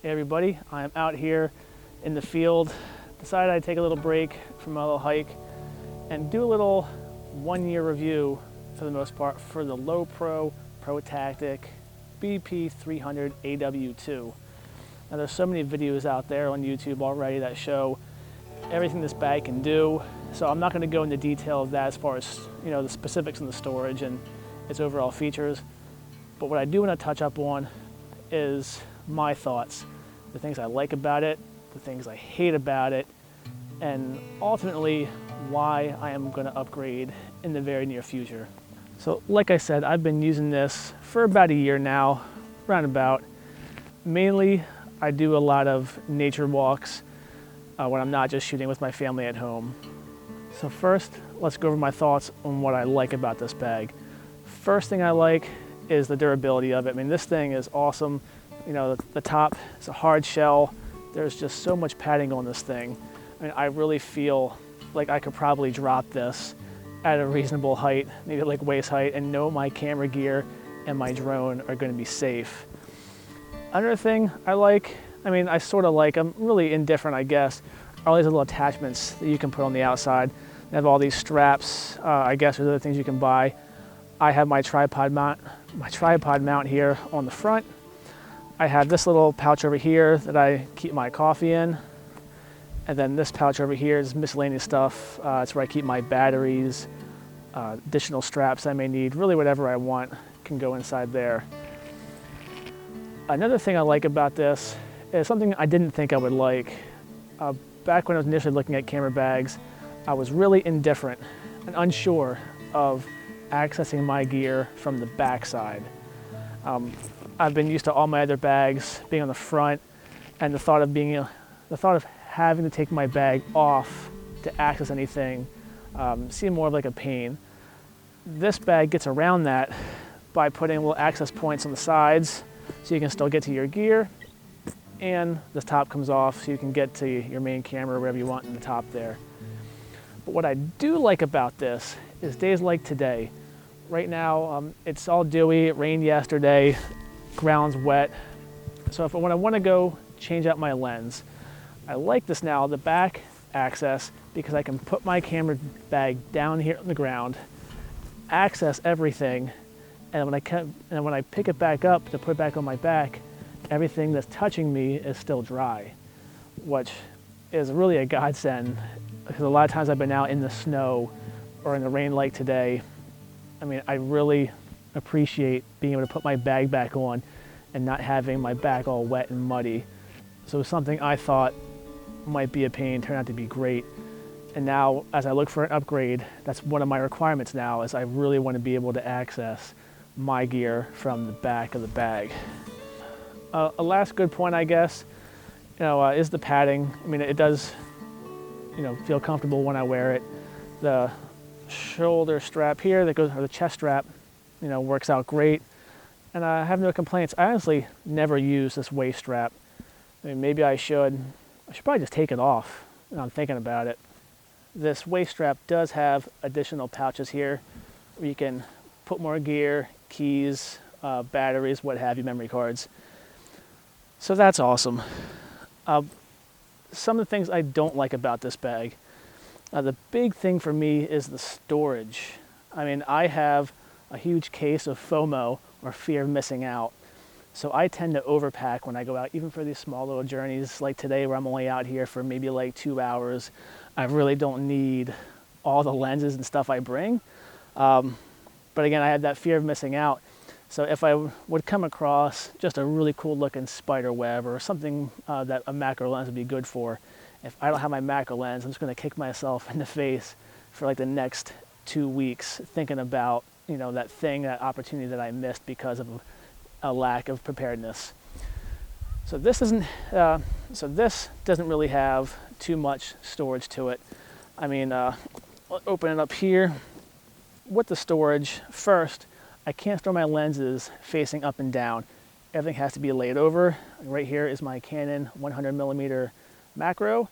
Hey everybody, I'm out here in the field. Decided I'd take a little break from my little hike and do a little 1 year review for the most part for the Lowepro ProTactic BP 300 AW2. Now there's so many videos out there on YouTube already that show everything this bag can do. So I'm not going to go into detail of that as far as the specifics in the storage and its overall features. But what I do want to touch up on is my thoughts, the things I like about it, the things I hate about it, and ultimately why I am going to upgrade in the very near future. So like I said, I've been using this for about a year now, roundabout. Mainly I do a lot of nature walks when I'm not just shooting with my family at home. So first, let's go over my thoughts on what I like about this bag. First thing I like is the durability of it. I mean, this thing is awesome. The top is a hard shell. There's just so much padding on this thing. I mean, I really feel like I could probably drop this at a reasonable height, maybe like waist height, and know my camera gear and my drone are going to be safe. Another thing I like, I sort of like, I'm really indifferent, I guess, are all these little attachments that you can put on the outside. They have all these straps, I guess there's other things you can buy. I have my tripod mount here on the front. I have this little pouch over here that I keep my coffee in. And then this pouch over here is miscellaneous stuff. It's where I keep my batteries, additional straps I may need. Really whatever I want can go inside there. Another thing I like about this is something I didn't think I would like. Back when I was initially looking at camera bags, I was really indifferent and unsure of accessing my gear from the back side. I've been used to all my other bags being on the front, and the thought of having to take my bag off to access anything seemed more of like a pain. This bag gets around that by putting little access points on the sides so you can still get to your gear, and the top comes off so you can get to your main camera or wherever you want in the top there. But what I do like about this is days like today. Right now, it's all dewy, it rained yesterday, ground's wet. So when I want to go change out my lens, I like this now, the back access, because I can put my camera bag down here on the ground, access everything, and when I pick it back up to put it back on my back, everything that's touching me is still dry, which is really a godsend, because a lot of times I've been out in the snow or in the rain like today. I really appreciate being able to put my bag back on and not having my back all wet and muddy. So something I thought might be a pain turned out to be great. And now, as I look for an upgrade, that's one of my requirements now, is I really want to be able to access my gear from the back of the bag. A last good point, I guess, is the padding. It does, feel comfortable when I wear it. The shoulder strap here that goes, or the chest strap, works out great. And I have no complaints. I honestly never use this waist strap. Maybe I should probably just take it off when I'm thinking about it. This waist strap does have additional pouches here where you can put more gear, keys, batteries, what have you, memory cards. So that's awesome. Some of the things I don't like about this bag. The big thing for me is the storage. I have a huge case of FOMO, or fear of missing out. So I tend to overpack when I go out, even for these small little journeys like today where I'm only out here for maybe like 2 hours. I really don't need all the lenses and stuff I bring. But again, I have that fear of missing out. So if I would come across just a really cool looking spider web or something that a macro lens would be good for, if I don't have my macro lens, I'm just going to kick myself in the face for like the next 2 weeks thinking about that opportunity that I missed because of a lack of preparedness. So this doesn't really have too much storage to it. I'll open it up here. With the storage, first, I can't store my lenses facing up and down. Everything has to be laid over. Right here is my Canon 100mm macro,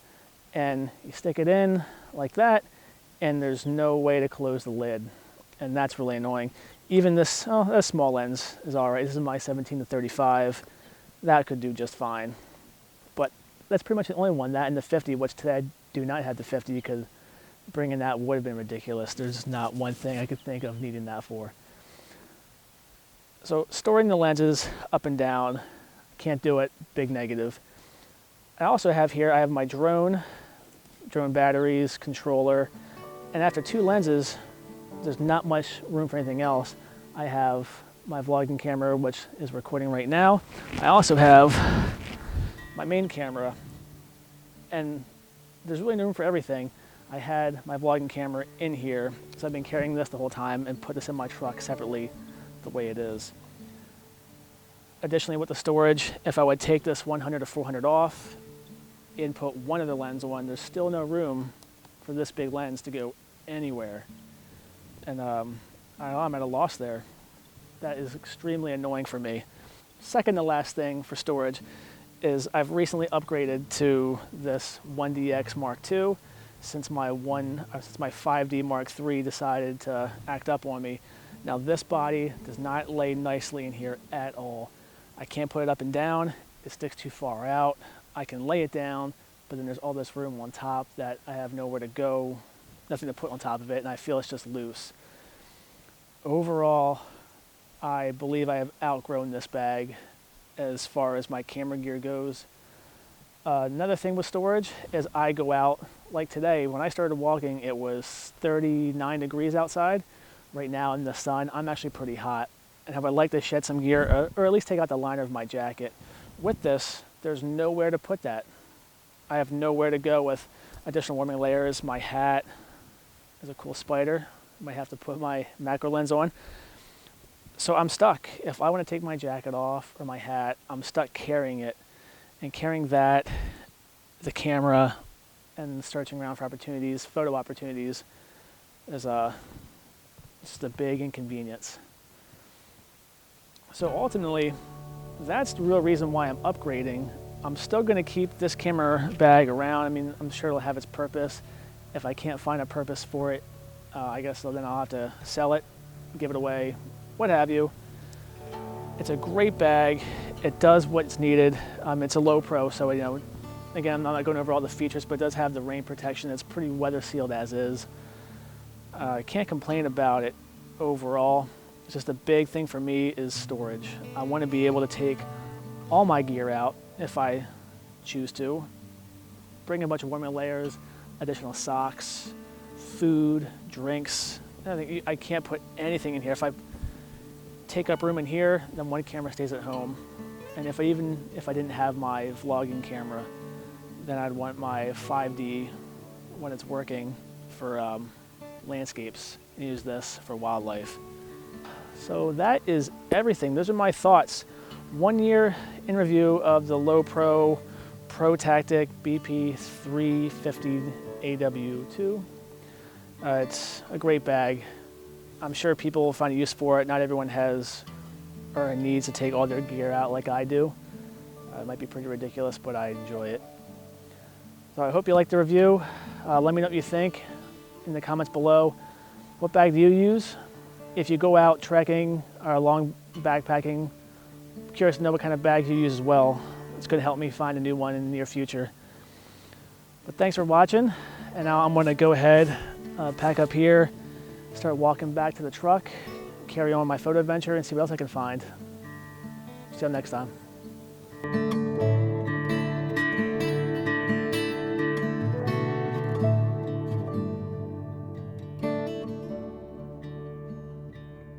and you stick it in like that, and there's no way to close the lid. And that's really annoying. Even this small lens is all right. This is my 17 to 35. That could do just fine. that's pretty much the only one, that and the 50, which today I do not have the 50 because bringing that would have been ridiculous. There's not one thing I could think of needing that for. So storing the lenses up and down, can't do it, big negative. I also have here, I have my drone batteries, controller, and after 2 lenses, there's not much room for anything else. I have my vlogging camera, which is recording right now. I also have my main camera, and there's really no room for everything. I had my vlogging camera in here, so I've been carrying this the whole time and put this in my truck separately the way it is. Additionally, with the storage, if I would take this 100 or 400 off and put one of the lens on, there's still no room for this big lens to go anywhere. And I don't know, I'm at a loss there. That is extremely annoying for me. Second to last thing for storage is I've recently upgraded to this 1DX Mark II since my 5D Mark III decided to act up on me. Now this body does not lay nicely in here at all. I can't put it up and down, it sticks too far out. I can lay it down, but then there's all this room on top that I have nowhere to go, nothing to put on top of it, and I feel it's just loose. Overall, I believe I have outgrown this bag as far as my camera gear goes. Another thing with storage is I go out, like today, when I started walking, it was 39 degrees outside. Right now in the sun, I'm actually pretty hot. And I would like to shed some gear, or at least take out the liner of my jacket. With this, there's nowhere to put that. I have nowhere to go with additional warming layers. My hat is a cool spider. Might have to put my macro lens on. So I'm stuck. If I want to take my jacket off or my hat, I'm stuck carrying it. And carrying that, the camera, and searching around for opportunities, photo opportunities, is just a big inconvenience. So ultimately, that's the real reason why I'm upgrading. I'm still going to keep this camera bag around. I mean, I'm sure it'll have its purpose. If I can't find a purpose for it, I guess then I'll have to sell it, give it away, what have you. It's a great bag. It does what's needed. It's a Lowepro, so again, I'm not going over all the features, but it does have the rain protection. It's pretty weather sealed as is. I can't complain about it overall. It's just a big thing for me is storage. I want to be able to take all my gear out if I choose to. Bring a bunch of warming layers, additional socks, food, drinks. I can't put anything in here. If I take up room in here, then one camera stays at home. And if I didn't have my vlogging camera, then I'd want my 5D when it's working for landscapes and use this for wildlife. So that is everything. Those are my thoughts. 1 year in review of the Lowepro ProTactic BP350 AW2. It's a great bag. I'm sure people will find a use for it. Not everyone has or needs to take all their gear out like I do. It might be pretty ridiculous, but I enjoy it. So I hope you liked the review. Let me know what you think in the comments below. What bag do you use? If you go out trekking or long backpacking, I'm curious to know what kind of bags you use as well. It's going to help me find a new one in the near future. But thanks for watching, and now I'm going to go ahead, pack up here, start walking back to the truck, carry on my photo adventure, and see what else I can find. See you next time.